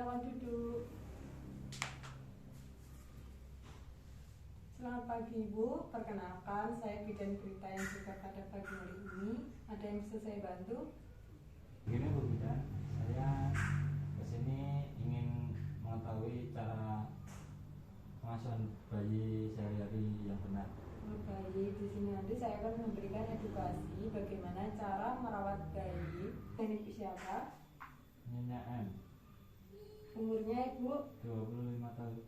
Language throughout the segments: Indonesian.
silakan duduk. Selamat pagi Ibu, perkenalkan saya Bidan Berita yang juga pada pagi hari ini. Ada yang bisa saya bantu? Gini Bu Bidan, saya kesini ingin mengetahui cara pengasuhan bayi sehari-hari yang benar. Baik, di sini nanti saya akan memberikan edukasi bagaimana cara merawat bayi. Ini siapa? Nyonya M, Umurnya Ibu 25 tahun.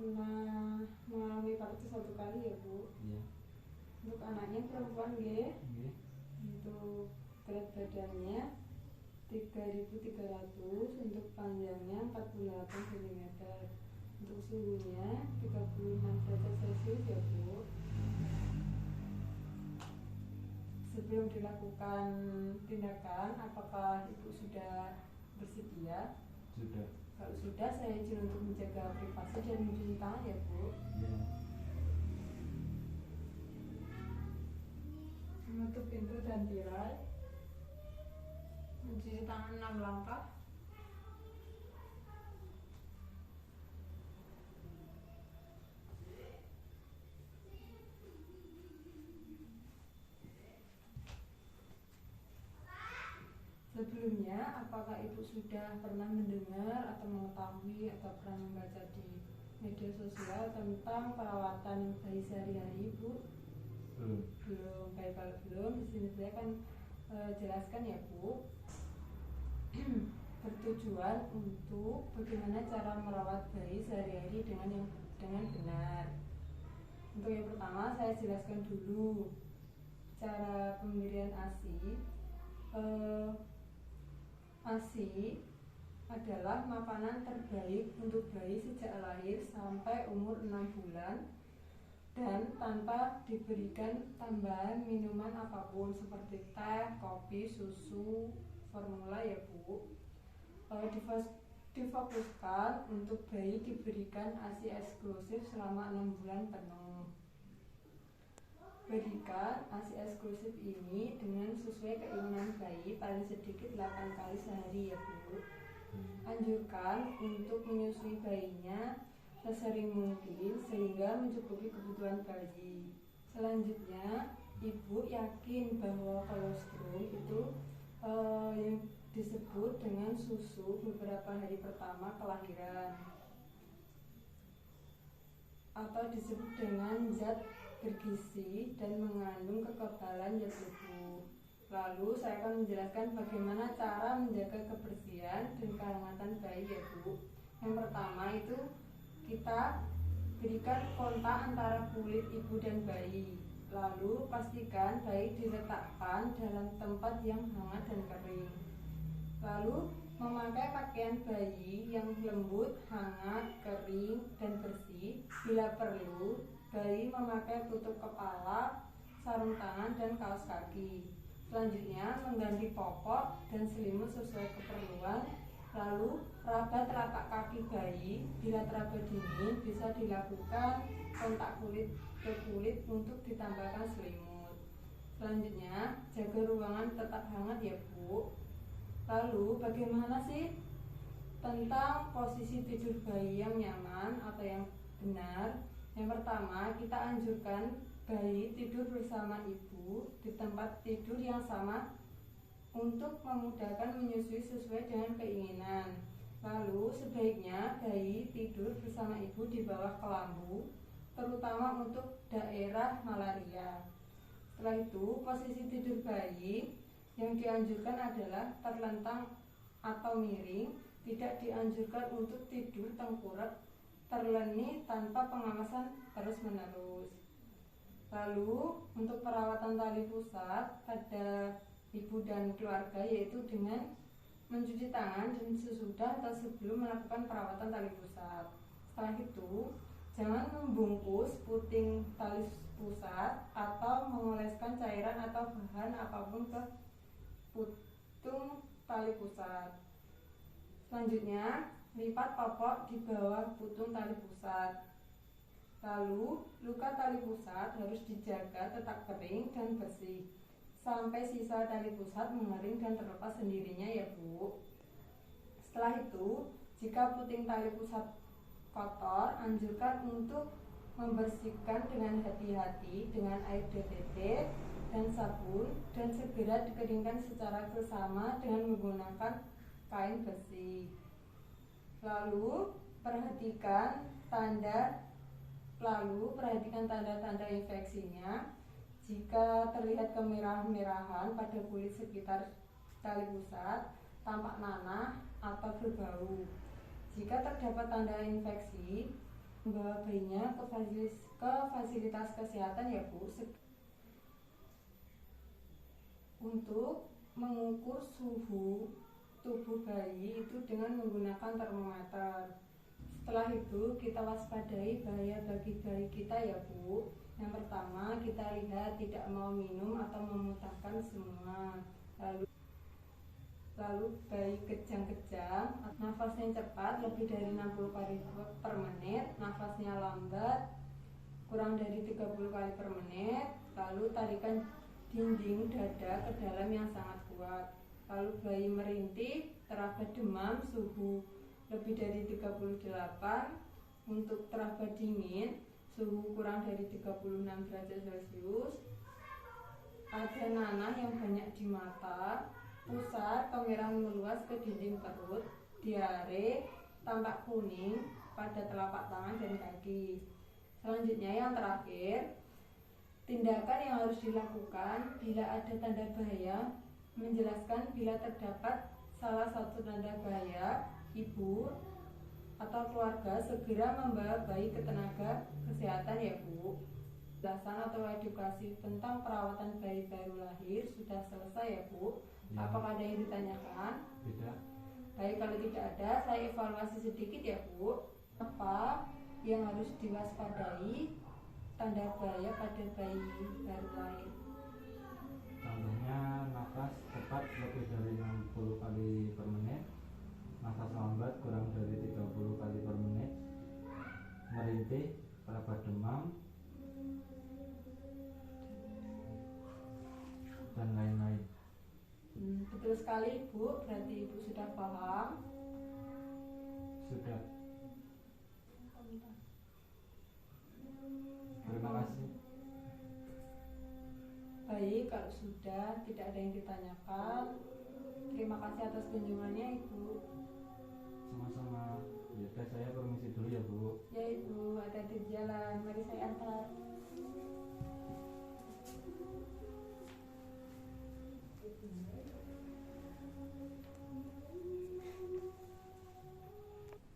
pernah mengalami partu satu kali ya Bu? Iya. Untuk anaknya perempuan G. Oke. Untuk berat badannya 3.300, untuk panjangnya 48 cm, untuk suhunya 36 derajat Celcius ya Bu. Sebelum dilakukan tindakan, apakah Ibu sudah bersedia? Sudah. Kalau sudah, saya izin untuk menjaga privasi dan mencuci tangan ya Bu. Iya. Menutup pintu dan tirai. Mencuci tangan 6 langkah. Sebelumnya, apakah Ibu sudah pernah mendengar atau mengetahui atau pernah membaca di media sosial tentang perawatan bayi sehari-hari Ibu? Belum. Belum. Baik, kalau belum, di sini saya akan jelaskan ya Bu. Bertujuan untuk bagaimana cara merawat bayi sehari-hari dengan benar. Untuk yang pertama, saya jelaskan dulu cara pemberian ASI. ASI adalah makanan terbaik untuk bayi sejak lahir sampai umur 6 bulan dan tanpa diberikan tambahan minuman apapun seperti teh, kopi, susu, formula ya Bu. Difokuskan untuk bayi diberikan ASI eksklusif selama 6 bulan penuh. Berikan ASI eksklusif ini dengan sesuai keinginan bayi, paling sedikit 8 kali sehari ya Bu. Anjurkan untuk menyusui bayinya sesering mungkin sehingga mencukupi kebutuhan bayi. Selanjutnya, Ibu yakin bahwa kolostrum itu yang disebut dengan susu beberapa hari pertama kelahiran, atau disebut dengan zat bergizi dan mengandung kekebalan zat tubuh. Lalu saya akan menjelaskan bagaimana cara menjaga kebersihan dan kehangatan bayi ya Bu. Yang pertama itu kita berikan kontak antara kulit ibu dan bayi. Lalu pastikan bayi diletakkan dalam tempat yang hangat dan kering. Lalu memakai pakaian bayi yang lembut, hangat, kering, dan bersih. Bila perlu, bayi memakai tutup kepala, sarung tangan, dan kaos kaki. Selanjutnya, mengganti popok dan selimut sesuai keperluan. Lalu, raba telapak kaki bayi. Bila teraba dingin, bisa dilakukan kontak kulit ke kulit untuk ditambahkan selimut. Selanjutnya, jaga ruangan tetap hangat ya Bu. Lalu bagaimana sih tentang posisi tidur bayi yang nyaman atau yang benar? Yang pertama, kita anjurkan bayi tidur bersama ibu di tempat tidur yang sama untuk memudahkan menyusui sesuai dengan keinginan. Lalu sebaiknya bayi tidur bersama ibu di bawah kelambu, terutama untuk daerah malaria. Setelah itu, posisi tidur bayi yang dianjurkan adalah terlentang atau miring, tidak dianjurkan untuk tidur tengkurap terleni tanpa pengawasan terus-menerus. Lalu, untuk perawatan tali pusat pada ibu dan keluarga yaitu dengan mencuci tangan dan sesudah atau sebelum melakukan perawatan tali pusat. Setelah itu, jangan membungkus puting tali pusat atau mengoleskan cairan atau bahan apapun ke putung tali pusat. Selanjutnya, lipat popok di bawah putung tali pusat. Lalu, luka tali pusat harus dijaga tetap kering dan bersih sampai sisa tali pusat mengering dan terlepas sendirinya ya Bu. Setelah itu, jika puting tali pusat kotor, anjurkan untuk membersihkan dengan hati-hati dengan air DPT dan sabun dan segera dikeringkan secara bersama dengan menggunakan kain bersih. Lalu perhatikan tanda-tanda infeksinya. Jika terlihat kemerah-merahan pada kulit sekitar tali pusat, tampak nanah atau berbau. Jika terdapat tanda infeksi, membawa bayinya ke fasilitas kesehatan ya Bu. Untuk mengukur suhu tubuh bayi itu dengan menggunakan termometer. Setelah itu kita waspadai bahaya bagi bayi kita ya Bu. Yang pertama, kita lihat tidak mau minum atau memuntahkan semua. Lalu bayi kejang-kejang, nafasnya cepat lebih dari 60 kali per menit, nafasnya lambat kurang dari 30 kali per menit, lalu tarikan dinding dada ke dalam yang sangat kuat. Lalu bayi merintih, teraba demam, suhu lebih dari 38, untuk teraba dingin, suhu kurang dari 36 derajat Celcius, ada nanah yang banyak di mata, pusar, kemerahan meluas ke dinding perut, diare, tampak kuning pada telapak tangan dan kaki. Selanjutnya yang terakhir, tindakan yang harus dilakukan bila ada tanda bahaya. Menjelaskan bila terdapat salah satu tanda bahaya, ibu atau keluarga segera membawa bayi ke tenaga kesehatan ya Bu. Penjelasan atau edukasi tentang perawatan bayi baru lahir sudah selesai ya Bu. Ya. Apakah ada yang ditanyakan? Tidak. Baik, kalau tidak ada, saya evaluasi sedikit ya Bu. Apa yang harus diwaspadai tanda bahaya pada bayi baru lahir? Contohnya nafas cepat lebih dari 60 kali per menit, nafas lambat kurang dari 30 kali per menit, merintih, teraba demam, dan lain-lain. Betul sekali Ibu, berarti Ibu sudah paham. Sudah. Terima kasih. Baik, kalau sudah tidak ada yang ditanyakan, terima kasih atas kunjungannya Ibu. Sama-sama. Ya, saya permisi dulu ya Bu. Ya Ibu, hati-hati di jalan, mari saya antar.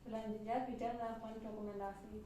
Selanjutnya bidang melakukan dokumentasi.